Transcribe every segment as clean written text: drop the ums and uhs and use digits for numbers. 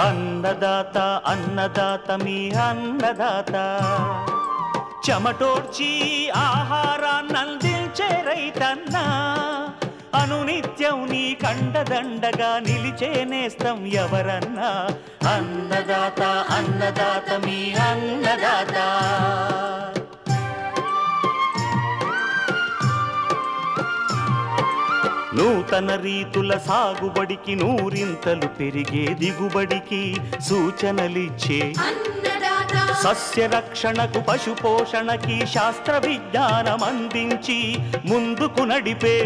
అన్నదాత అన్నదాత మీ అన్నదాత చెమటోడ్చి ఆహారాన్నందించే రైతన్నా అనునిత్యం నీ కండదండగా నిలిచే నేస్తం ఎవరన్నా అన్నదాత అన్నదాత మీ అన్నదాత నూతన రీతుల సాగుబడికి నూరింతలు పెరిగే దిగుబడికి సూచనలిచ్చే సస్య రక్షణకు పశు పోషణకి శాస్త్ర విజ్ఞానం అందించి ముందుకు నడిపే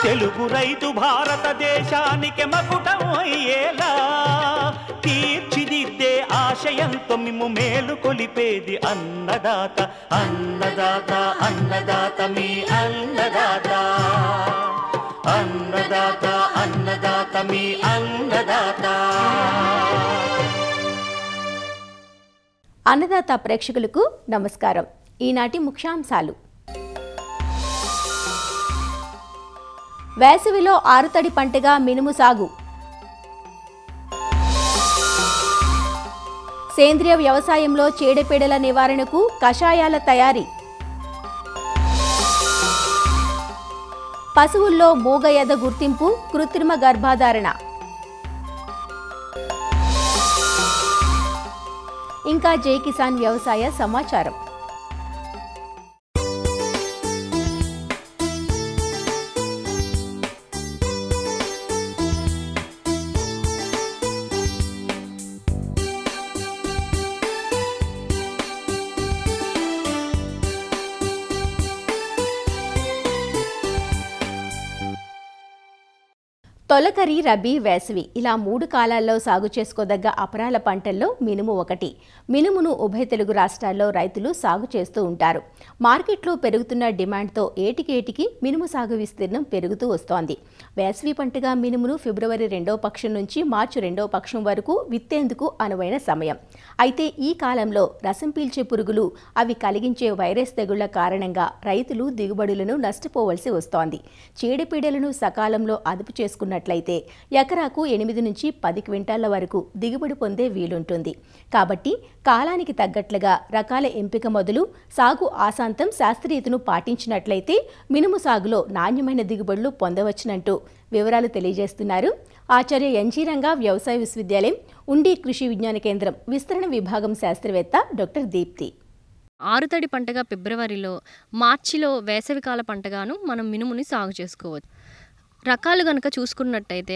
తెలుగు రైతు భారతదేశానికి మకుటం అయ్యేలా తీర్చిదిద్దే ఆశయంతో మిమ్ము మేలు కొలిపేది అన్నదాత అన్నదాత అన్నదాత మీ అన్నదాత అన్నదాత అన్నదాత మీ అన్నదాత. అన్నదాత ప్రేక్షకులకు నమస్కారం. ఈనాటి ముఖ్యాంశాలు. వేసవిలో ఆరుతడి పంటగా మినుము సాగు. సేంద్రియ వ్యవసాయంలో చీడపీడల నివారణకు కషాయాల తయారీ. పశువుల్లో మూగ ఎద గుర్తింపు, కృత్రిమ గర్భధారణ. ఇంకా జై కిసాన్ వ్యవసాయ సమాచారం. తొలకరి, రబీ, వేసవి ఇలా 3 కాలాల్లో సాగు చేసుకోదగ్గ అపరాల పంటల్లో మినుము ఒకటి. మినుమును ఉభయ తెలుగు రాష్ట్రాల్లో రైతులు సాగు చేస్తూ ఉంటారు. మార్కెట్లో పెరుగుతున్న డిమాండ్తో ఏటికేటికి మినుము సాగు విస్తీర్ణం పెరుగుతూ వస్తోంది. వేసవి పంటగా మినుమును ఫిబ్రవరి 2వ పక్షం నుంచి మార్చి 2వ పక్షం వరకు విత్తేందుకు అనువైన సమయం. అయితే ఈ కాలంలో రసం పీల్చే పురుగులు, అవి కలిగించే వైరస్ తెగుళ్ల కారణంగా రైతులు దిగుబడులను నష్టపోవలసి వస్తోంది. చీడపీడలను సకాలంలో అదుపు చేసుకున్న అయితే ఎకరాకు 8 నుంచి 10 క్వింటాళ్ల వరకు దిగుబడి పొందే వీలుంటుంది. కాబట్టి కాలానికి తగ్గట్లుగా రకాల ఎంపిక మొదలు సాగు ఆశాంతం శాస్త్రీయతను పాటించినట్లయితే మినుము సాగులో నాణ్యమైన దిగుబడులు పొందవచ్చునంటూ వివరాలు తెలియజేస్తున్నారు ఆచార్య ఎన్జీ రంగా వ్యవసాయ విశ్వవిద్యాలయం, ఉండి కృషి విజ్ఞాన కేంద్రం విస్తరణ విభాగం శాస్త్రవేత్త డాక్టర్ దీప్తి. ఆరుతడి పంటగా ఫిబ్రవరిలో, మార్చిలో వేసవికాల పంటగాను మనం మినుముని సాగు చేసుకోవచ్చు. రకాలు గనక చూసుకున్నట్టయితే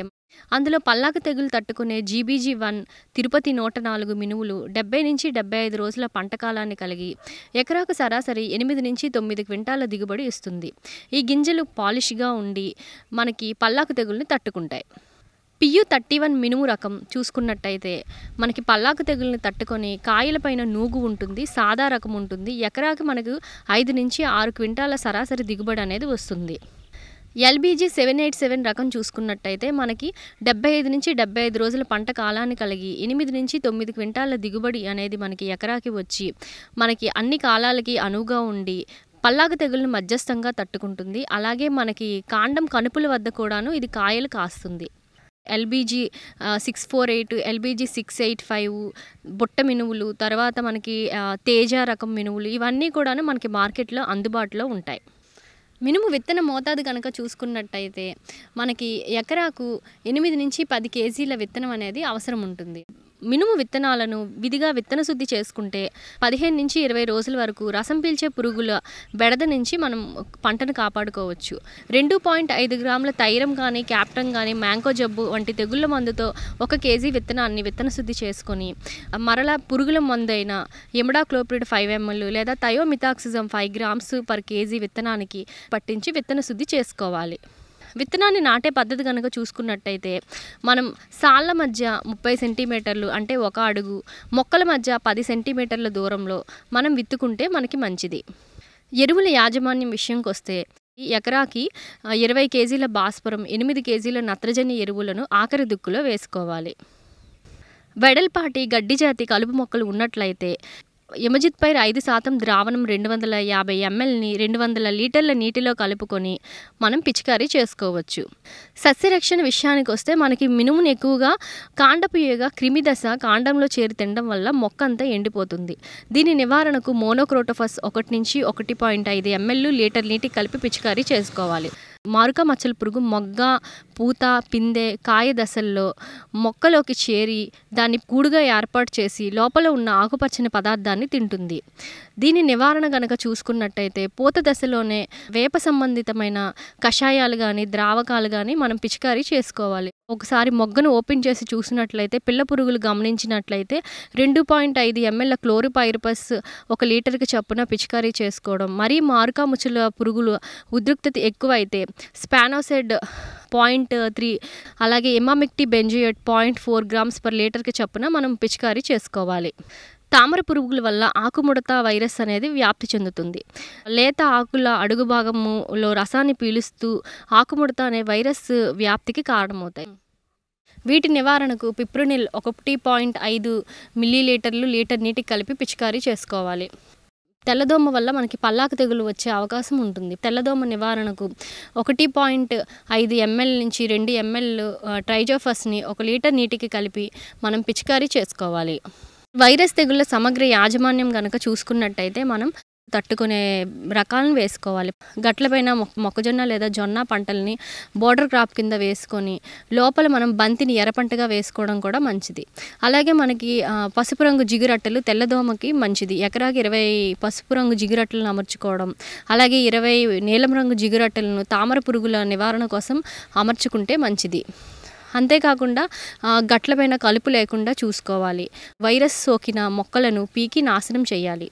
అందులో పల్లాకు తెగులు తట్టుకునే GBG1 తిరుపతి 104 మినుములు 70 నుంచి 75 రోజుల పంట కాలాన్ని కలిగి ఎకరాకు సరాసరి 8 నుంచి 9 క్వింటాల దిగుబడి ఇస్తుంది. ఈ గింజలు పాలిష్గా ఉండి మనకి పల్లాకు తెగుల్ని తట్టుకుంటాయి. PU31 మినుము రకం చూసుకున్నట్టయితే మనకి పల్లాకు తెగుల్ని తట్టుకొని కాయలపైన నూగు ఉంటుంది, సాదా రకం ఉంటుంది. ఎకరాకి మనకు 5 నుంచి 6 క్వింటాల సరాసరి దిగుబడి అనేది వస్తుంది. LBG 787 రకం చూసుకున్నట్టయితే మనకి 75 నుంచి 75 రోజుల పంట కాలాన్ని కలిగి 8 నుంచి 9 క్వింటాల దిగుబడి అనేది మనకి ఎకరాకి వచ్చి మనకి అన్ని కాలాలకి అనువుగా ఉండి పల్లాకు తెగులను మధ్యస్థంగా తట్టుకుంటుంది. అలాగే మనకి కాండం కనుపుల వద్ద కూడాను ఇది కాయలు కాస్తుంది. LBG 648, LBG 685 బుట్ట మినువులు, తర్వాత మనకి తేజ రకం మినువులు, ఇవన్నీ కూడాను మనకి మార్కెట్లో అందుబాటులో ఉంటాయి. మినుము విత్తన మోతాదు కనుక చూసుకున్నట్టయితే మనకి ఎకరాకు 8 నుంచి 10 కేజీల విత్తనం అనేది అవసరం ఉంటుంది. మినుము విత్తనాలను విధిగా విత్తన శుద్ధి చేసుకుంటే 15 నుంచి 20 రోజుల వరకు రసం పీల్చే పురుగుల బెడద నుంచి మనం పంటను కాపాడుకోవచ్చు. 2.5 గ్రాముల థైరం కానీ, క్యాప్టన్ కానీ, మ్యాంకో జబ్బు వంటి తెగుళ్ళ మందుతో 1 కేజీ విత్తనాన్ని విత్తన శుద్ధి చేసుకొని మరలా పురుగుల మందైన ఇమిడాక్లోప్రిడ్ 5 ml లేదా థయోమిథాక్సిజం 5 grams per కేజీ విత్తనానికి పట్టించి విత్తన శుద్ధి చేసుకోవాలి. విత్తనాన్ని నాటే పద్ధతి కనుక చూసుకున్నట్టయితే మనం సాళ్ళ మధ్య 30 సెంటీమీటర్లు అంటే 1 అడుగు, మొక్కల మధ్య 10 సెంటీమీటర్ల దూరంలో మనం విత్తుకుంటే మనకి మంచిది. ఎరువుల యాజమాన్యం విషయంకి వస్తే ఎకరాకి 20 కేజీల భాస్వరం, 8 కేజీల నత్రజని ఎరువులను ఆఖరి దుక్కులో వేసుకోవాలి. వెడల్పాటి గడ్డి జాతి కలుపు మొక్కలు ఉన్నట్లయితే ఎమజిత్ పైర్ 5% ద్రావణం 250 mlని 200 లీటర్ల నీటిలో కలుపుకొని మనం పిచికారీ చేసుకోవచ్చు. సస్యరక్షణ విషయానికి వస్తే మనకి మినుమును ఎక్కువగా కాండపు ఈగ క్రిమి దశ కాండంలో చేరి తినడం వల్ల మొక్క అంతా ఎండిపోతుంది. దీని నివారణకు మోనోక్రోటోఫాస్ 1 నుంచి 1.5 ml లీటర్ నీటికి కలిపి పిచికారీ చేసుకోవాలి. మారుక మచ్చల పురుగు మొగ్గ, పూత, పిందె, కాయ దశల్లో మొక్కలోకి చేరి దాన్ని గూడుగా ఏర్పాటు చేసి లోపల ఉన్న ఆకుపచ్చని పదార్థాన్ని తింటుంది. దీని నివారణ గనక చూసుకున్నట్టయితే పూత దశలోనే వేప సంబంధితమైన కషాయాలు కానీ ద్రావకాలు కానీ మనం పిచికారీ చేసుకోవాలి. ఒకసారి మొగ్గను ఓపెన్ చేసి చూసినట్లయితే పిల్ల పురుగులు గమనించినట్లయితే 2.5 ml క్లోరిపైరిపస్ 1 లీటర్కి చొప్పున పిచికారీ చేసుకోవడం. మరీ మారుకా ముచ్చుల పురుగులు ఉద్రిక్తత ఎక్కువైతే స్పానోసెడ్ 0.3 అలాగే ఇమామిక్టి బెంజోయేట్ 0.4 grams per లీటర్కి చొప్పున మనం పిచికారీ చేసుకోవాలి. తామర పురుగుల వల్ల ఆకుముడత వైరస్ అనేది వ్యాప్తి చెందుతుంది. లేత ఆకుల అడుగు భాగములో రసాన్ని పీలుస్తూ ఆకుముడత అనే వైరస్ వ్యాప్తికి కారణమవుతాయి. వీటి నివారణకు పిప్రోనిల్ 1.5 మిల్లీలీటర్లు లీటర్ నీటికి కలిపి పిచికారీ చేసుకోవాలి. తెల్లదోమ వల్ల మనకి పల్లాకు తెగులు వచ్చే అవకాశం ఉంటుంది. తెల్లదోమ నివారణకు 1.5 ml నుంచి 2 ml ట్రైజోఫస్ని 1 లీటర్ నీటికి కలిపి మనం పిచికారీ చేసుకోవాలి. వైరస్ తెగుళ్ళ సమగ్ర యాజమాన్యం కనుక చూసుకున్నట్టయితే మనం తట్టుకునే రకాలను వేసుకోవాలి. గట్లపైన మొక్కజొన్న లేదా జొన్న పంటల్ని బోర్డర్ క్రాప్ కింద వేసుకొని లోపల మనం బంతిని ఎర్రపంటగా వేసుకోవడం కూడా మంచిది. అలాగే మనకి పసుపు రంగు జిగురట్టలు తెల్లదోమకి మంచిది. ఎకరాకి 20 పసుపు రంగు జిగురట్టలను అమర్చుకోవడం, అలాగే 20 నీలం రంగు జిగురట్టలను తామర పురుగుల నివారణ కోసం అమర్చుకుంటే మంచిది. అంతేకాకుండా గట్లపైన కలుపు లేకుండా చూసుకోవాలి. వైరస్ సోకిన మొక్కలను పీకి నాశనం చేయాలి.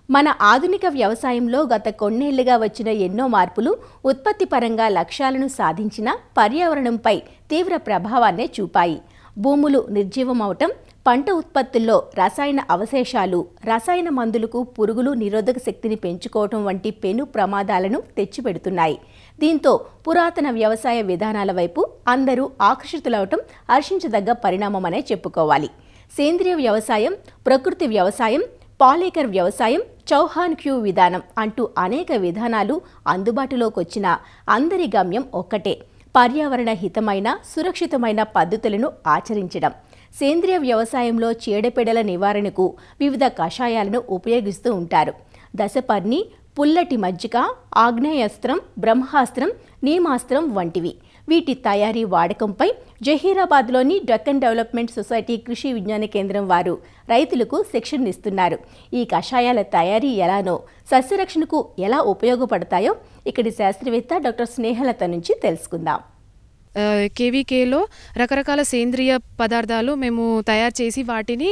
మన ఆధునిక వ్యవసాయంలో గత కొన్నేళ్లుగా వచ్చిన ఎన్నో మార్పులు ఉత్పత్తి పరంగా లక్ష్యాలను సాధించిన పర్యావరణంపై తీవ్ర ప్రభావాన్నే చూపాయి. భూములు నిర్జీవమవటం, పంట ఉత్పత్తుల్లో రసాయన అవశేషాలు, రసాయన మందులకు పురుగులు నిరోధక శక్తిని పెంచుకోవటం వంటి పెను ప్రమాదాలను తెచ్చిపెడుతున్నాయి. దీంతో పురాతన వ్యవసాయ విధానాల వైపు అందరూ ఆకర్షితులవటం హర్షించదగ్గ పరిణామమనే చెప్పుకోవాలి. సేంద్రియ వ్యవసాయం, ప్రకృతి వ్యవసాయం, పాలేకర్ వ్యవసాయం, చౌహాన్ క్యూ విధానం అంటూ అనేక విధానాలు అందుబాటులోకొచ్చిన అందరి గమ్యం ఒక్కటే: పర్యావరణ హితమైన సురక్షితమైన పద్ధతులను ఆచరించడం. సేంద్రియ వ్యవసాయంలో చీడపీడల నివారణకు వివిధ కషాయాలను ఉపయోగిస్తూ ఉంటారు. దశపర్ణి, పుల్లటి మజ్జిగ, ఆగ్నేయాస్త్రం, బ్రహ్మాస్త్రం, నీమాస్త్రం వంటివి. వీటి తయారీ వాడకంపై జహీరాబాద్లోని డక్కన్ డెవలప్మెంట్ సొసైటీ కృషి విజ్ఞాన కేంద్రం వారు రైతులకు శిక్షణ ఇస్తున్నారు. ఈ కషాయాల తయారీ ఎలానో, సస్యరక్షణకు ఎలా ఉపయోగపడతాయో ఇక్కడి శాస్త్రవేత్త డాక్టర్ స్నేహలత నుంచి తెలుసుకుందాం. కేవీకేలో రకరకాల సేంద్రియ పదార్థాలు మేము తయారు చేసి వాటిని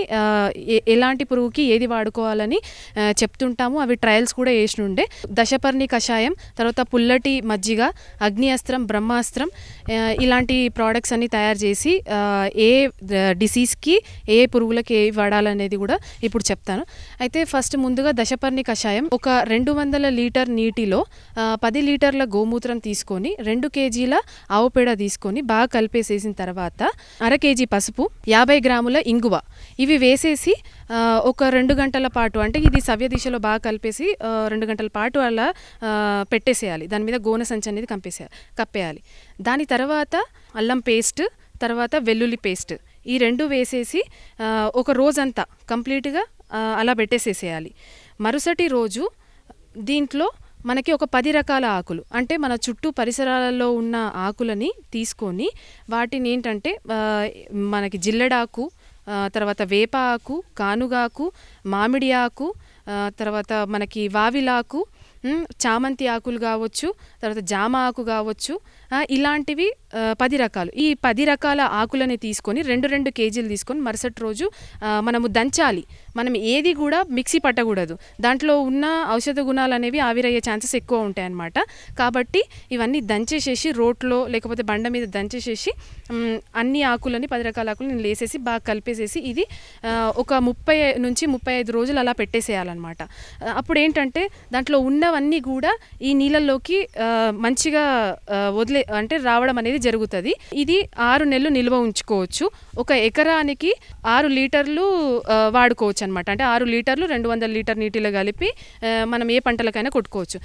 ఎలాంటి పురుగుకి ఏది వాడుకోవాలని చెప్తుంటాము. అవి ట్రయల్స్ కూడా వేసినుండే. దశపర్ణి కషాయం, తర్వాత పుల్లటి మజ్జిగ, అగ్ని అస్త్రం, బ్రహ్మాస్త్రం ఇలాంటి ప్రోడక్ట్స్ అన్ని తయారు చేసి ఏ డిసీజ్కి ఏ పురుగులకి ఏ వాడాలనేది కూడా ఇప్పుడు చెప్తాను. అయితే ఫస్ట్ ముందుగా దశపర్ణి కషాయం ఒక 200 లీటర్ నీటిలో 10 లీటర్ల గోమూత్రం తీసుకొని 2 కేజీల ఆవు పేడ తీసుకొని బాగా కలిపేసేసిన తర్వాత 1/2 కేజీ పసుపు, 50 గ్రాముల ఇంగువ ఇవి వేసేసి ఒక 2 గంటల పాటు, అంటే ఇది సవ్య దిశలో బాగా కలిపేసి 2 గంటల పాటు అలా పెట్టేసేయాలి. దాని మీద గోనె సంచి అనేది కప్పేయాలి. దాని తర్వాత అల్లం పేస్ట్, తర్వాత వెల్లుల్లి పేస్ట్ ఈ 2 వేసేసి ఒక రోజంతా కంప్లీట్గా అలా పెట్టేసేసేయాలి. మరుసటి రోజు దీంట్లో మనకి ఒక 10 రకాల ఆకులు, అంటే మన చుట్టూ పరిసరాలలో ఉన్న ఆకులని తీసుకొని వాటిని ఏంటంటే మనకి జిల్లెడాకు, తర్వాత వేప ఆకు, కానుగాకు, మామిడి ఆకు, తర్వాత మనకి వావిలాకు, చామంతి ఆకులు కావచ్చు, తర్వాత జామ ఆకు కావచ్చు, ఇలాంటివి 10 రకాలు. ఈ 10 రకాల ఆకులని తీసుకొని 2 కేజీలు తీసుకొని మరుసటి రోజు మనము దంచాలి. మనం ఏది కూడా మిక్సీ పట్టకూడదు. దాంట్లో ఉన్న ఔషధ గుణాలు అనేవి ఆవిరయ్యే ఛాన్సెస్ ఎక్కువ ఉంటాయి అన్నమాట. కాబట్టి ఇవన్నీ దంచేసేసి రోట్లో లేకపోతే బండ మీద దంచేసేసి అన్ని ఆకులని 10 రకాల ఆకులు లేసేసి బాగా కలిపేసేసి ఇది ఒక 30 నుంచి 35 రోజులు అలా పెట్టేసేయాలన్నమాట. అప్పుడు ఏంటంటే దాంట్లో ఉన్నవన్నీ కూడా ఈ నీళ్ళల్లోకి మంచిగా అంటే రావడం అనేది జరుగుతుంది. ఇది 6 నెలలు నిల్వ ఉంచుకోవచ్చు. ఒక ఎకరానికి 6 లీటర్లు వాడుకోవచ్చు అనమాట. అంటే 6 లీటర్లు 200 లీటర్ నీటిలో కలిపి మనం ఏ పంటలకైనా కొట్టుకోవచ్చు.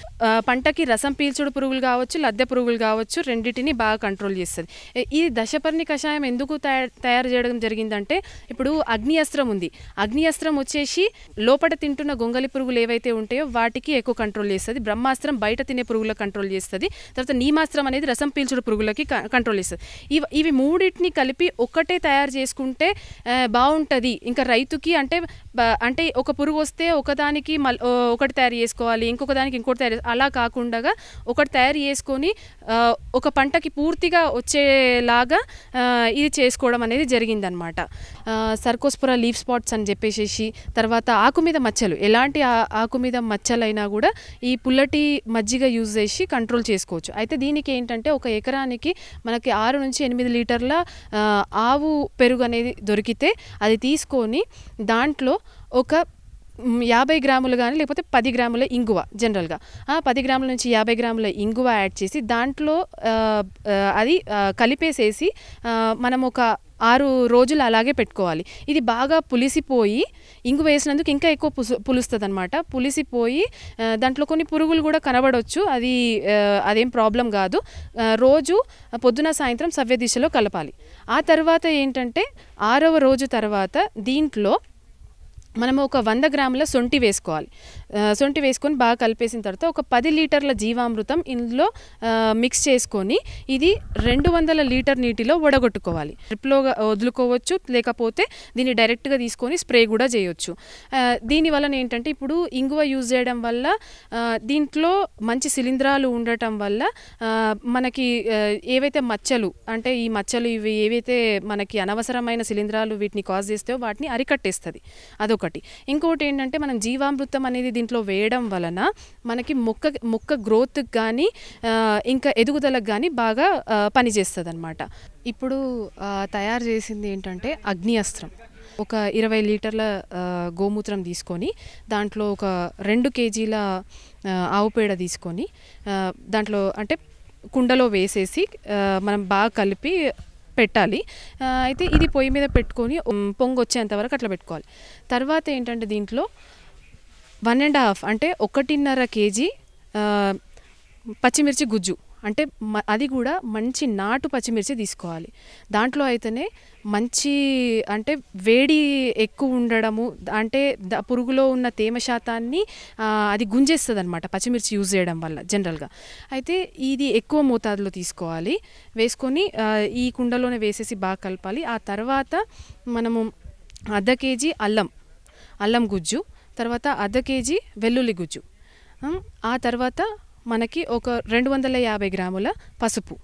పంటకి రసం పీల్చుడు పురుగులు కావచ్చు, లద్దె పురుగులు కావచ్చు, రెండింటిని బాగా కంట్రోల్ చేస్తుంది. ఈ దశపర్ణి కషాయం ఎందుకు తయారు చేయడం జరిగిందంటే ఇప్పుడు అగ్ని అస్త్రం ఉంది. అగ్ని అస్త్రం వచ్చేసి లోపల తింటున్న గొంగలి పురుగులు ఏవైతే ఉంటాయో వాటికి ఎక్కువ కంట్రోల్ చేస్తుంది. బ్రహ్మాస్త్రం బయట తినే పురుగులకు కంట్రోల్ చేస్తుంది. తర్వాత నీమాస్త్రం అనేది రసం పీల్చుడు పురుగులకి కంట్రోల్ చేస్తుంది. ఇవి మూడింటిని కలిపి ఒక్కటే తయారు చేసుకుంటే బాగుంటుంది. ఇంకా రైతుకి అంటే ఒక పురుగు వస్తే ఒకదానికి ఒకటి తయారు చేసుకోవాలి, ఇంకొక దానికి ఇంకోటి తయారు అలా కాకుండా ఒకటి తయారు చేసుకొని ఒక పంటకి పూర్తిగా వచ్చేలాగా ఇది చేసుకోవడం అనేది జరిగిందనమాట. సర్కోస్పురా లీఫ్ స్పాట్స్ అని చెప్పేసి, తర్వాత ఆకు మీద మచ్చలు, ఎలాంటి ఆకు మీద మచ్చలైనా కూడా ఈ పుల్లటి మజ్జిగ యూజ్ చేసి కంట్రోల్ చేసుకోవచ్చు. అయితే దీనికి ఏంటంటే ఒక ఎకరానికి మనకి 6 నుంచి 8 లీటర్ల ఆవు పెరుగు అనేది దొరికితే అది తీసుకొని దాంట్లో ఒక 50 గ్రాములు కానీ లేకపోతే 10 గ్రాముల ఇంగువ, జనరల్గా 10 గ్రాముల నుంచి 50 గ్రాముల ఇంగువ యాడ్ చేసి దాంట్లో అది కలిపేసేసి మనం ఒక 6 రోజులు అలాగే పెట్టుకోవాలి. ఇది బాగా పులిసిపోయి ఇంగు వేసినందుకు ఇంకా ఎక్కువ పులుస్తుంది అనమాట. పులిసిపోయి దాంట్లో కొన్ని పురుగులు కూడా కనబడవచ్చు. అదేం ప్రాబ్లం కాదు. రోజు పొద్దున సాయంత్రం సవ్య దిశలో కలపాలి. ఆ తర్వాత ఏంటంటే 6వ రోజు తర్వాత దీంట్లో మనము ఒక 100 గ్రాముల సొంటి వేసుకోవాలి. సొంటి వేసుకొని బాగా కలిపేసిన తర్వాత ఒక 10 లీటర్ల జీవామృతం ఇందులో మిక్స్ చేసుకొని ఇది 200 లీటర్ నీటిలో వడగొట్టుకోవాలి. డ్రిప్లో వదులుకోవచ్చు, లేకపోతే దీన్ని డైరెక్ట్గా తీసుకొని స్ప్రే కూడా చేయొచ్చు. దీనివల్ల ఏంటంటే ఇప్పుడు ఇంగువ యూజ్ చేయడం వల్ల దీంట్లో మంచి శిలీంధ్రాలు ఉండటం వల్ల మనకి ఏవైతే మచ్చలు అంటే ఈ మచ్చలు ఇవి ఏవైతే మనకి అనవసరమైన శిలీంధ్రాలు వీటిని కాజ్ చేస్తాయో వాటిని అరికట్టేస్తుంది. అదొకటి. ఇంకోటి ఏంటంటే మనం జీవామృతం అనేది దీంట్లో వేయడం వలన మనకి మొక్క గ్రోత్కి కానీ ఇంకా ఎదుగుదలకు కానీ బాగా పనిచేస్తుంది అనమాట. ఇప్పుడు తయారు చేసింది ఏంటంటే అగ్ని అస్త్రం. ఒక 20 లీటర్ల గోమూత్రం తీసుకొని దాంట్లో ఒక 2 కేజీల ఆవు పేడ తీసుకొని దాంట్లో అంటే కుండలో వేసేసి మనం బాగా కలిపి పెట్టాలి. అయితే ఇది పొయ్యి మీద పెట్టుకొని పొంగు వచ్చేంత వరకు అట్లా పెట్టుకోవాలి. తర్వాత ఏంటంటే దీంట్లో 1.5 అంటే 1.5 కేజీ పచ్చిమిర్చి గుజ్జు, అంటే అది కూడా మంచి నాటు పచ్చిమిర్చి తీసుకోవాలి. దాంట్లో అయితేనే మంచి అంటే వేడి ఎక్కువ ఉండడము, అంటే పురుగులో ఉన్న తేమ శాతాన్ని అది గుంజేస్తుంది అనమాట పచ్చిమిర్చి యూజ్ చేయడం వల్ల జనరల్గా. అయితే ఇది ఎక్కువ మోతాదులో తీసుకోవాలి. వేసుకొని ఈ కుండలోనే వేసేసి బాగా కలపాలి. ఆ తర్వాత మనము 1/2 కేజీ అల్లం గుజ్జు, తర్వాత 1/2 కేజీ వెల్లుల్లి గుజ్జు, ఆ తర్వాత మనకి ఒక 250 గ్రాముల పసుపు,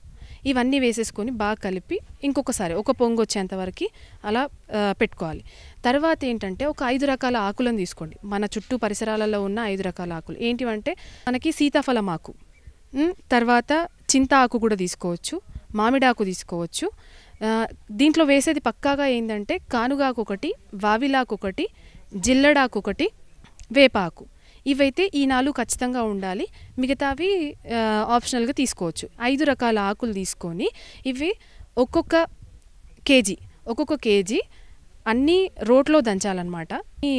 ఇవన్నీ వేసేసుకొని బాగా కలిపి ఇంకొకసారి ఒక పొంగు వచ్చేంత వరకు అలా పెట్టుకోవాలి. తర్వాత ఏంటంటే ఒక 5 రకాల ఆకులను తీసుకోండి. మన చుట్టూ పరిసరాలలో ఉన్న 5 రకాల ఆకులు ఏంటివంటే మనకి సీతాఫలం ఆకు, తర్వాత చింత ఆకు కూడా తీసుకోవచ్చు, మామిడాకు తీసుకోవచ్చు. దీంట్లో వేసేది పక్కాగా ఏంటంటే కానుగాకు ఒకటి, వావిలాకు ఒకటి, జిల్లడాకు ఒకటి, వేపాకు. ఇవైతే ఈ 4 ఖచ్చితంగా ఉండాలి. మిగతావి ఆప్షనల్గా తీసుకోవచ్చు. 5 రకాల ఆకులు తీసుకొని ఇవి ఒక్కొక్క కేజీ అన్నీ రోట్లో దంచాలన్నమాట. ఈ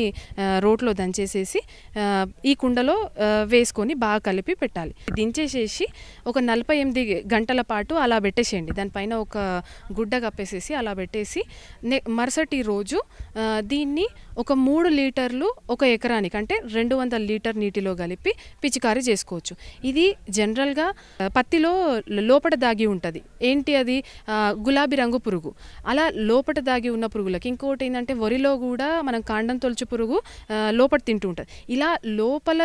రోట్లో దంచేసేసి ఈ కుండలో వేసుకొని బాగా కలిపి పెట్టాలి. దించేసేసి ఒక 48 గంటల పాటు అలా పెట్టేసేయండి. దానిపైన ఒక గుడ్డ కప్పేసేసి అలా పెట్టేసి మరుసటి రోజు దీన్ని ఒక 3 లీటర్లు ఒక ఎకరానికి అంటే 200 లీటర్ నీటిలో కలిపి పిచికారీ చేసుకోవచ్చు. ఇది జనరల్గా పత్తిలో లోపట దాగి ఉంటుంది. ఏంటి అది? గులాబీ రంగు పురుగు. అలా లోపట దాగి ఉన్న పురుగులకి ఇంకోటి ఏంటంటే వరిలో కూడా మనం కాండం తొలచు పురుగు లోపల తింటూ ఉంటుంది. ఇలా లోపల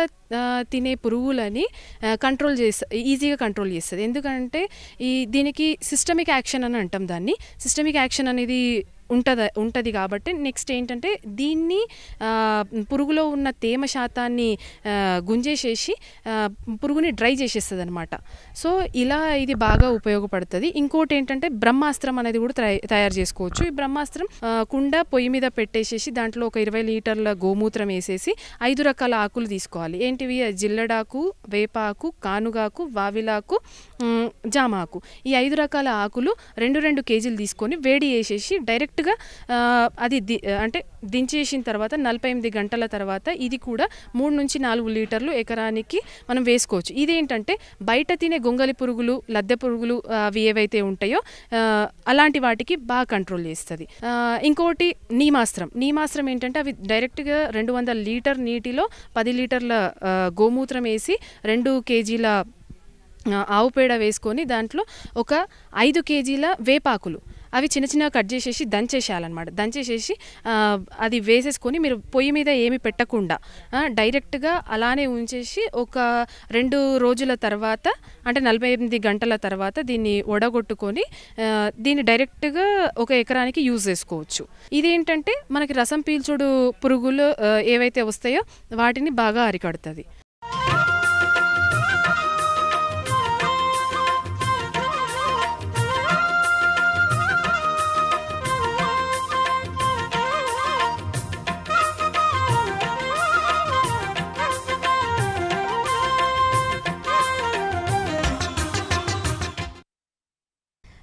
తినే పురుగులని ఈజీగా కంట్రోల్ చేస్తుంది. ఎందుకంటే దీనికి సిస్టమిక్ యాక్షన్ అని అంటాం. దాన్ని సిస్టమిక్ యాక్షన్ అనేది ఉంటుంది కాబట్టి నెక్స్ట్ ఏంటంటే దీన్ని పురుగులో ఉన్న తేమ శాతాన్ని గుంజేసేసి పురుగుని డ్రై చేసేస్తుంది అనమాట. సో ఇలా ఇది బాగా ఉపయోగపడుతుంది. ఇంకోటి ఏంటంటే బ్రహ్మాస్త్రం అనేది కూడా తయారు చేసుకోవచ్చు. ఈ బ్రహ్మాస్త్రం కుండ పొయ్యి మీద పెట్టేసేసి దాంట్లో ఒక 20 లీటర్ల గోమూత్రం వేసేసి 5 రకాల ఆకులు తీసుకోవాలి. ఏంటివి? జిల్లడాకు, వేపాకు, కానుగాకు, వావిలాకు, జామాకు. ఈ 5 రకాల ఆకులు 2 కేజీలు తీసుకొని వేడి వేసేసి డైరెక్ట్గా అది అంటే దించేసిన తర్వాత 48 గంటల తర్వాత ఇది కూడా 3 నుంచి 4 లీటర్లు ఎకరానికి మనం వేసుకోవచ్చు. ఇదేంటంటే బయట తినే గొంగలి పురుగులు, లద్దె పురుగులు అవి ఏవైతే ఉంటాయో అలాంటి వాటికి బాగా కంట్రోల్ చేస్తుంది. ఇంకోటి నీమాస్త్రం ఏంటంటే అవి డైరెక్ట్గా 200 లీటర్ నీటిలో 10 లీటర్ల గోమూత్రం వేసి 2 కేజీల ఆవు పేడ వేసుకొని దాంట్లో ఒక 5 కేజీల వేపాకులు అవి చిన్న చిన్నగా కట్ చేసేసి దంచేసేయాలన్నమాట. దంచేసేసి అది వేసేసుకొని మీరు పొయ్యి మీద ఏమి పెట్టకుండా డైరెక్ట్గా అలానే ఉంచేసి ఒక 2 రోజుల తర్వాత అంటే 48 గంటల తర్వాత దీన్ని వడగొట్టుకొని దీన్ని డైరెక్ట్గా ఒక ఎకరానికి యూజ్ చేసుకోవచ్చు. ఇదేంటంటే మనకి రసం పీల్చుడు పురుగులు ఏవైతే వస్తాయో వాటిని బాగా అరికడుతుంది.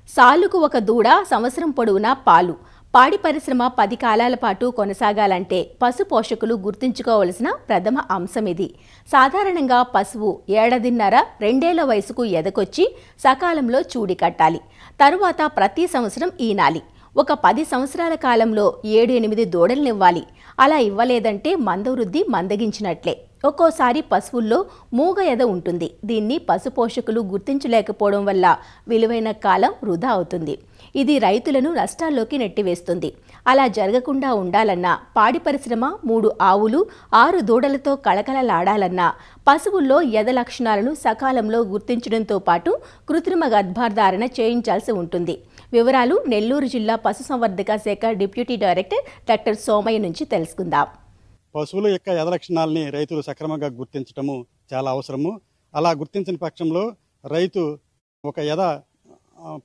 సాలుకు ఒక దూడ, సంవత్సరం పొడవునా పాలు. పాడి పరిశ్రమ 10 కాలాల పాటు కొనసాగాలంటే పశు పోషకులు గుర్తుంచుకోవలసిన ప్రథమ అంశం ఇది. సాధారణంగా పశువు 1.5-2 ఏళ్ల వయసుకు ఎదకొచ్చి సకాలంలో చూడి కట్టాలి. తరువాత ప్రతి సంవత్సరం ఈనాలి. ఒక 10 సంవత్సరాల కాలంలో 7-8 దూడలనివ్వాలి. అలా ఇవ్వలేదంటే మందవృద్ధి మందగించినట్లే. ఒక్కోసారి పశువుల్లో మూగ ఎద ఉంటుంది. దీన్ని పశు పోషకులు గుర్తించలేకపోవడం వల్ల విలువైన కాలం వృధా అవుతుంది. ఇది రైతులను నష్టాల్లోకి నెట్టివేస్తుంది. అలా జరగకుండా ఉండాలన్నా, పాడి పరిశ్రమ 3 ఆవులు 6 దూడలతో కళకళలాడాలన్నా పశువుల్లో ఎద లక్షణాలను సకాలంలో గుర్తించడంతో పాటు కృత్రిమ గర్భధారణ చేయించాల్సి ఉంటుంది. వివరాలు నెల్లూరు జిల్లా పశుసంవర్ధక శాఖ డిప్యూటీ డైరెక్టర్ డాక్టర్ సోమయ్య నుంచి తెలుసుకుందాం. పశువుల యొక్క ఎద లక్షణాలని రైతులు సక్రమంగా గుర్తించడము చాలా అవసరము. అలా గుర్తించిన పక్షంలో రైతు ఒక ఎద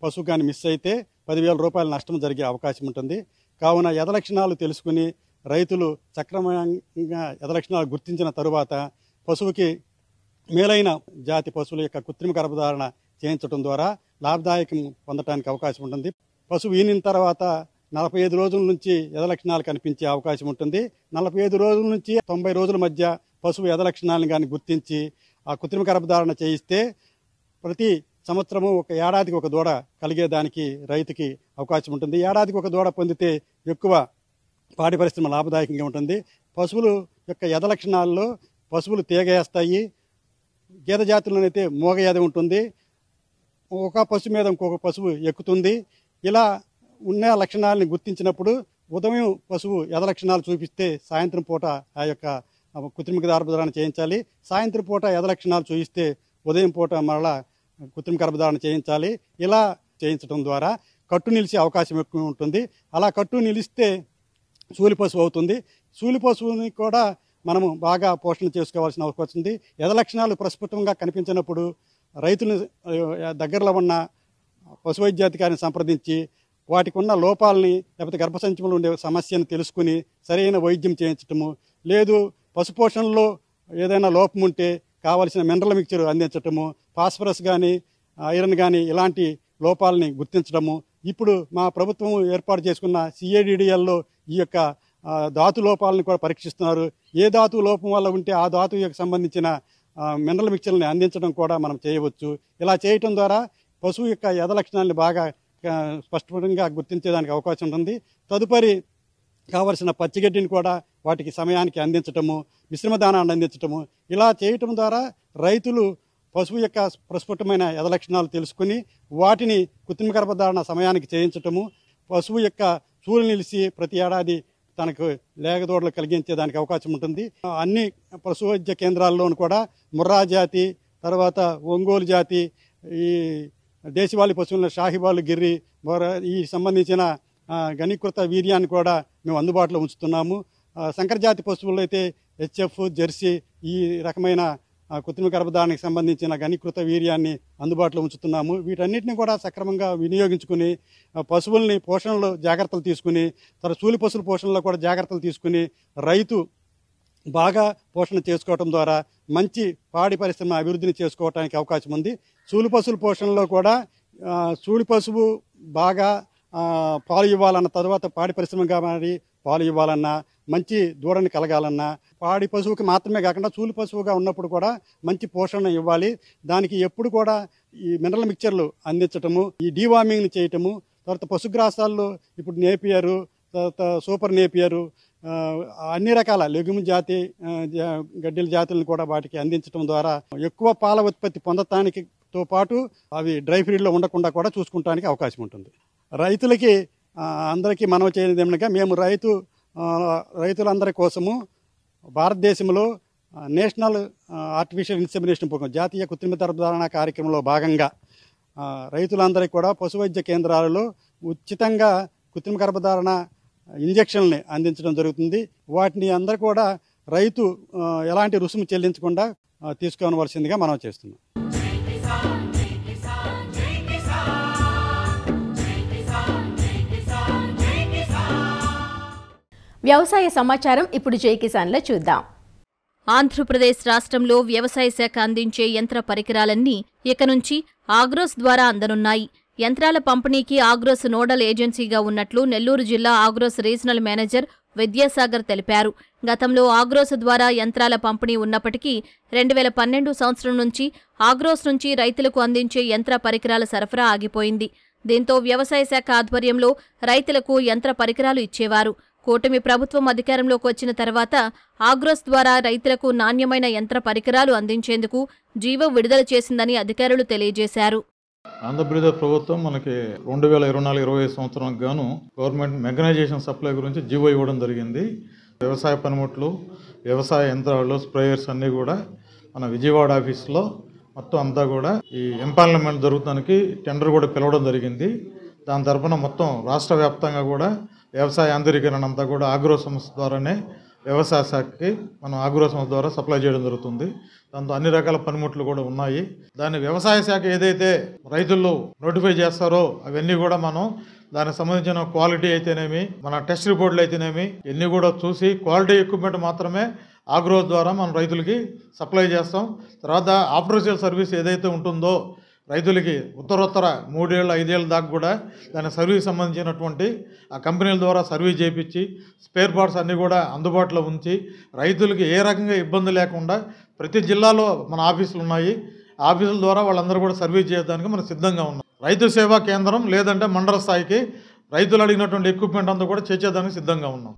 పశువు కానీ మిస్ అయితే 10,000 రూపాయల నష్టం జరిగే అవకాశం ఉంటుంది. కావున ఎద లక్షణాలు తెలుసుకుని రైతులు సక్రమంగా ఎద లక్షణాలు గుర్తించిన తరువాత పశువుకి మేలైన జాతి పశువుల యొక్క కృత్రిమ గర్భధారణ చేయించడం ద్వారా లాభదాయకం పొందడానికి అవకాశం ఉంటుంది. పశువు ఈనిన తర్వాత 45 రోజుల నుంచి ఎద లక్షణాలు కనిపించే అవకాశం ఉంటుంది. 45 రోజుల నుంచి 90 రోజుల మధ్య పశువు ఎద లక్షణాలను కానీ గుర్తించి ఆ కృత్రిమ గర్భధారణ చేయిస్తే ప్రతి సంవత్సరము ఒక ఏడాదికి ఒక దూడ కలిగేదానికి రైతుకి అవకాశం ఉంటుంది. ఏడాదికి ఒక దూడ పొందితే ఎక్కువ పాడి పరిశ్రమ లాభదాయకంగా ఉంటుంది. పశువులు యొక్క ఎద లక్షణాల్లో పశువులు తీగేస్తాయి. గేదె జాతుల్లోనైతే మోగ ఎద ఉంటుంది. ఒక పశువు మీద ఇంకొక పశువు ఎక్కుతుంది. ఇలా ఉన్న లక్షణాలని గుర్తించినప్పుడు ఉదయం పశువు ఎద లక్షణాలు చూపిస్తే సాయంత్రం పూట ఆ యొక్క కృత్రిమ గర్భధారణ చేయించాలి. సాయంత్రం పూట ఎద లక్షణాలు చూపిస్తే ఉదయం పూట మరలా కృత్రిమ గర్భధారణ చేయించాలి. ఇలా చేయించడం ద్వారా కట్టు నిలిచే అవకాశం ఎక్కువ ఉంటుంది. అలా కట్టు నిలిస్తే సూలి పశువు అవుతుంది. సూలి పశువుని కూడా మనము బాగా పోషణ చేసుకోవాల్సిన అవకాశం ఉంది. ఎద లక్షణాలు ప్రస్ఫుటంగా కనిపించినప్పుడు రైతులు దగ్గరలో ఉన్న పశు వైద్యాధికారిని సంప్రదించి వాటికి ఉన్న లోపాలని లేకపోతే గర్భసంచిలో ఉండే సమస్యను తెలుసుకుని సరైన వైద్యం చేయించటము, లేదు పశుపోషణలో ఏదైనా లోపం ఉంటే కావలసిన మినరల్ మిక్చర్ అందించటము, ఫాస్ఫరస్ కానీ ఐరన్ కానీ ఇలాంటి లోపాలని గుర్తించడము. ఇప్పుడు మా ప్రభుత్వం ఏర్పాటు చేసుకున్న CADDLలో ఈ యొక్క ధాతు లోపాలను కూడా పరీక్షిస్తున్నారు. ఏ ధాతు లోపం వల్ల ఉంటే ఆ ధాతువుకు సంబంధించిన మినరల్ మిక్చర్ని అందించడం కూడా మనం చేయవచ్చు. ఇలా చేయటం ద్వారా పశువు యొక్క ఎద లక్షణాలను బాగా స్పష్టంగా గుర్తించేదానికి అవకాశం ఉంటుంది. తదుపరి కావలసిన పచ్చిగడ్డిని కూడా వాటికి సమయానికి అందించటము, మిశ్రమ దానాన్ని అందించటము, ఇలా చేయటం ద్వారా రైతులు పశువు యొక్క ప్రస్ఫుటమైన ఎద లక్షణాలు తెలుసుకుని వాటిని కృత్రిమ గర్భధారణ సమయానికి చేయించటము, పశువు యొక్క చూలు నిలిచి ప్రతి ఏడాది తనకు లేగదోడలు కలిగించేదానికి అవకాశం ఉంటుంది. అన్ని పశు వైద్య కేంద్రాల్లోనూ కూడా ముర్రా జాతి, తర్వాత ఒంగోలు జాతి, ఈ దేశవాళీ పశువుల షాహివాలు, గిర్రి ఈ సంబంధించిన ఘనీకృత వీర్యాన్ని కూడా మేము అందుబాటులో ఉంచుతున్నాము. సంకరజాతి పశువుల్లో అయితే హెచ్ఎఫ్, జెర్సీ ఈ రకమైన కృత్రిమ గర్భధారణకు సంబంధించిన ఘనీకృత వీర్యాన్ని అందుబాటులో ఉంచుతున్నాము. వీటన్నిటిని కూడా సక్రమంగా వినియోగించుకుని పశువుల్ని పోషణలో జాగ్రత్తలు తీసుకుని చూలి పశువుల పోషణలో కూడా జాగ్రత్తలు తీసుకుని రైతు బాగా పోషణ చేసుకోవటం ద్వారా మంచి పాడి పరిశ్రమ అభివృద్ధిని చేసుకోవడానికి అవకాశం ఉంది. చూలి పశువుల పోషణలో కూడా చూలి పశువు బాగా పాలు ఇవ్వాలన్న, తర్వాత పాడి పరిశ్రమగా మారి పాలు ఇవ్వాలన్నా, మంచి దూడని కలగాలన్నా పాడి పశువుకి మాత్రమే కాకుండా చూలి పశువుగా ఉన్నప్పుడు కూడా మంచి పోషణ ఇవ్వాలి. దానికి ఎప్పుడు కూడా ఈ మినరల్ మిక్చర్లు అందించటము, ఈ డీవార్మింగ్ని చేయటము, తర్వాత పశుగ్రాసాల్లో ఇప్పుడు నేపియరు, తర్వాత సూపర్ నేపియరు, అన్ని రకాల లెగుము జాతి గడ్డెల జాతులను కూడా వాటికి అందించడం ద్వారా ఎక్కువ పాల ఉత్పత్తి పొందటానికితో పాటు అవి డ్రై ఫీడ్లో ఉండకుండా కూడా చూసుకుంటానికి అవకాశం ఉంటుంది. రైతులకి అందరికీ మనవి చేయనిది ఏమనగా, మేము రైతులందరి కోసము భారతదేశంలో నేషనల్ ఆర్టిఫిషియల్ ఇన్సెమినేషన్ ప్రోగ్రాం, జాతీయ కృత్రిమ గర్భధారణ కార్యక్రమంలో భాగంగా రైతులందరికీ కూడా పశు వైద్య కేంద్రాలలో ఉచితంగా కృత్రిమ గర్భధారణ ఇంజెక్షన్లని అందించడం జరుగుతుంది. వాటిని అందరూ కూడా రైతు ఎలాంటి రుసుము చెల్లించకుండా తీసుకోవలసిందిగా మనం చేస్తున్నాం. వ్యవసాయ సమాచారం ఇప్పుడు జై కిసాన్లో చూద్దాం. ఆంధ్రప్రదేశ్ రాష్ట్రంలో వ్యవసాయ శాఖ అందించే యంత్ర పరికరాలన్నీ ఇక నుంచి ఆగ్రోస్ ద్వారా అందనున్నాయి. యంత్రాల పంపిణీకి ఆగ్రోస్ నోడల్ ఏజెన్సీగా ఉన్నట్లు నెల్లూరు జిల్లా ఆగ్రోస్ రీజనల్ మేనేజర్ విద్యాసాగర్ తెలిపారు. గతంలో ఆగ్రోస్ ద్వారా యంత్రాల పంపిణీ ఉన్నప్పటికీ 2012 సంవత్సరం నుంచి ఆగ్రోస్ నుంచి రైతులకు అందించే యంత్ర పరికరాల సరఫరా ఆగిపోయింది. దీంతో వ్యవసాయ శాఖ ఆధ్వర్యంలో రైతులకు యంత్ర పరికరాలు ఇచ్చేవారు. కూటమి ప్రభుత్వం అధికారంలోకి వచ్చిన తర్వాత ఆగ్రోస్ ద్వారా రైతులకు నాణ్యమైన యంత్ర పరికరాలు అందించేందుకు జీవో విడుదల చేసిందని అధికారులు తెలియజేశారు. ఆంధ్రప్రదేశ్ ప్రభుత్వం మనకి 2024-25 సంవత్సరానికి గాను గవర్నమెంట్ మెకనైజేషన్ సప్లై గురించి జీవో ఇవ్వడం జరిగింది. వ్యవసాయ పనిముట్లు, వ్యవసాయ యంత్రాలు, స్ప్రేయర్స్ అన్నీ కూడా మన విజయవాడ ఆఫీస్లో మొత్తం అంతా కూడా ఈ ఎంపానల్మెంట్ జరుగుతానికి టెండర్ కూడా పిలవడం జరిగింది. దాని తరఫున మొత్తం రాష్ట్ర వ్యాప్తంగా కూడా వ్యవసాయ యాంత్రీకరణ అంతా కూడా ఆగ్రో సంస్థ ద్వారానే వ్యవసాయ శాఖకి మనం ఆగ్రో సంస్థ ద్వారా సప్లై చేయడం జరుగుతుంది. దాంతో అన్ని రకాల పనిముట్లు కూడా ఉన్నాయి. దాన్ని వ్యవసాయ శాఖ ఏదైతే రైతులు నోటిఫై చేస్తారో అవన్నీ కూడా మనం దానికి సంబంధించిన క్వాలిటీ అయితేనేమి, మన టెస్ట్ రిపోర్ట్లు అయితేనేమి ఇవన్నీ కూడా చూసి క్వాలిటీ ఎక్విప్మెంట్ మాత్రమే ఆగ్రో ద్వారా మనం రైతులకి సప్లై చేస్తాం. తర్వాత ఆఫ్టర్ సేల్ సర్వీస్ ఏదైతే ఉంటుందో రైతులకి ఉత్తరోత్తర 3 ఏళ్ళు 5 ఏళ్ళ దాకా కూడా దాని సర్వీస్ సంబంధించినటువంటి ఆ కంపెనీల ద్వారా సర్వీస్ చేయించి స్పేర్ పార్ట్స్ అన్నీ కూడా అందుబాటులో ఉంచి రైతులకి ఏ రకంగా ఇబ్బంది లేకుండా ప్రతి జిల్లాలో మన ఆఫీసులు ఉన్నాయి. ఆఫీసుల ద్వారా వాళ్ళందరూ కూడా సర్వీస్ చేయడానికి మనం సిద్ధంగా ఉన్నాం. రైతు సేవా కేంద్రం లేదంటే మండల స్థాయికి రైతులు అడిగినటువంటి ఎక్విప్మెంట్ అంతా కూడా చేర్చేదానికి సిద్ధంగా ఉన్నాం.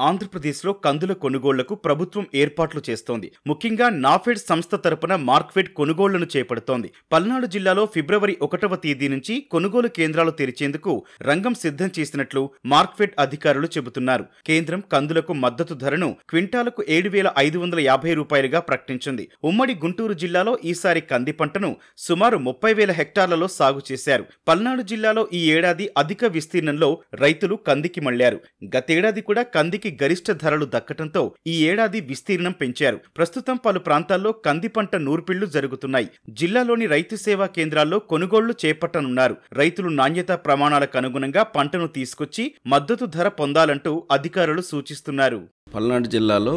ఆంధ్రప్రదేశ్లో కందుల కొనుగోళ్లకు ప్రభుత్వం ఏర్పాట్లు చేస్తోంది. ముఖ్యంగా నాఫెడ్ సంస్థ తరపున మార్క్ఫెడ్ కొనుగోళ్లను చేపడుతోంది. పల్నాడు జిల్లాలో ఫిబ్రవరి 1వ తేదీ నుంచి కొనుగోలు కేంద్రాలు తెరిచేందుకు రంగం సిద్ధం చేసినట్లు మార్క్ఫెడ్ అధికారులు చెబుతున్నారు. కేంద్రం కందులకు మద్దతు ధరను క్వింటాలకు 7,550 రూపాయలుగా ప్రకటించింది. ఉమ్మడి గుంటూరు జిల్లాలో ఈసారి కంది పంటను సుమారు 30,000 హెక్టార్లలో సాగు చేశారు. పల్నాడు జిల్లాలో ఈ ఏడాది అధిక విస్తీర్ణంలో రైతులు కందికి మళ్లారు. గతేడాది కూడా కందికి గరిష్ట ధరలు దక్కటంతో ఈ ఏడాది విస్తీర్ణం పెంచారు. ప్రస్తుతం పలు ప్రాంతాల్లో కంది పంట నూర్పిళ్లు జరుగుతున్నాయి. జిల్లాలోని రైతు సేవా కేంద్రాల్లో కొనుగోళ్లు చేపట్టనున్నారు. రైతులు నాణ్యతా ప్రమాణాలకు అనుగుణంగా పంటను తీసుకొచ్చి మద్దతు ధర పొందాలంటూ అధికారులు సూచిస్తున్నారు. పల్నాడు జిల్లాలో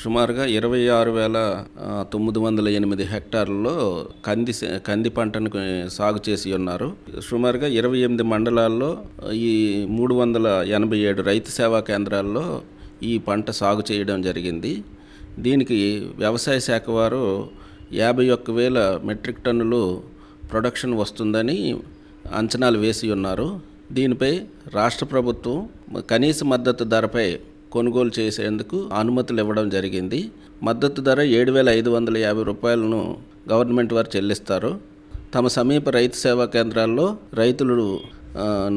సుమారుగా 26,908 హెక్టార్లలో కంది పంటను సాగు చేసి ఉన్నారు. సుమారుగా 28 మండలాల్లో ఈ 387 రైతు సేవా కేంద్రాల్లో ఈ పంట సాగు చేయడం జరిగింది. దీనికి వ్యవసాయ శాఖ వారు 51,000 మెట్రిక్ టన్నులు ప్రొడక్షన్ వస్తుందని అంచనాలు వేసి ఉన్నారు. దీనిపై రాష్ట్ర ప్రభుత్వం కనీస మద్దతు ధరపై కొనుగోలు చేసేందుకు అనుమతులు ఇవ్వడం జరిగింది. మద్దతు ధర 7,550 రూపాయలను గవర్నమెంట్ వారు చెల్లిస్తారు. తమ సమీప రైతు సేవా కేంద్రాల్లో రైతులు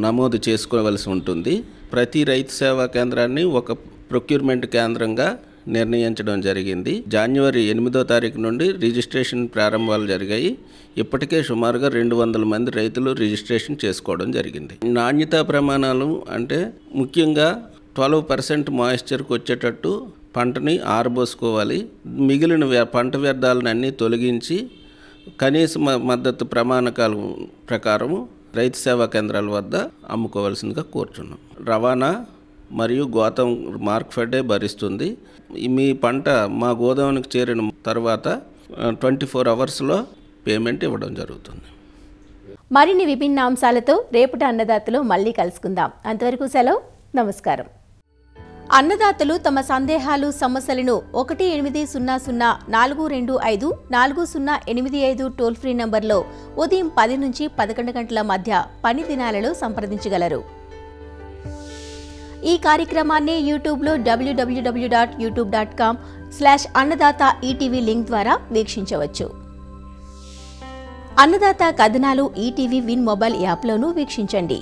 నమోదు చేసుకోవలసి ఉంటుంది. ప్రతి రైతు సేవా కేంద్రాన్ని ఒక ప్రొక్యూర్మెంట్ కేంద్రంగా నిర్ణయించడం జరిగింది. జనవరి 8వ తారీఖు నుండి రిజిస్ట్రేషన్ ప్రారంభాలు జరిగాయి. ఇప్పటికే సుమారుగా 200 మంది రైతులు రిజిస్ట్రేషన్ చేసుకోవడం జరిగింది. నాణ్యతా ప్రమాణాలు అంటే ముఖ్యంగా 12% మాయిశ్చర్కి వచ్చేటట్టు పంటని ఆరబోసుకోవాలి. మిగిలిన పంట వ్యర్థాలను అన్నీ తొలగించి కనీస మద్దతు ప్రమాణకాల ప్రకారం రైతు సేవా కేంద్రాల వద్ద అమ్ముకోవాల్సిందిగా కోరుచున్నాం. రవాణా మరియు గోతం మార్కెటే భరిస్తుంది. మీ పంట మా గోదామునికి చేరిన తర్వాత 24 అవర్స్లో పేమెంట్ ఇవ్వడం జరుగుతుంది. మరిన్ని విభిన్న అంశాలతో రేపటి అన్నదాతలో మళ్ళీ కలుసుకుందాం. అంతవరకు సెలవు. నమస్కారం. అన్నదాతలు తమ సందేహాలు, సమస్యలను 1800-425-4085 టోల్ ఫ్రీ నంబర్లో ఉదయం 10 నుంచి 11 గంటల మధ్య పని దినాలలో సంప్రదించగలరు. ఈ కార్యక్రమాన్ని యూట్యూబ్లో www.youtube.com/అన్నదాత ఈటీవీ లింక్ ద్వారా వీక్షించవచ్చు. అన్నదాత కథనాలు ఈటీవీ విన్ మొబైల్ యాప్లోనూ వీక్షించండి.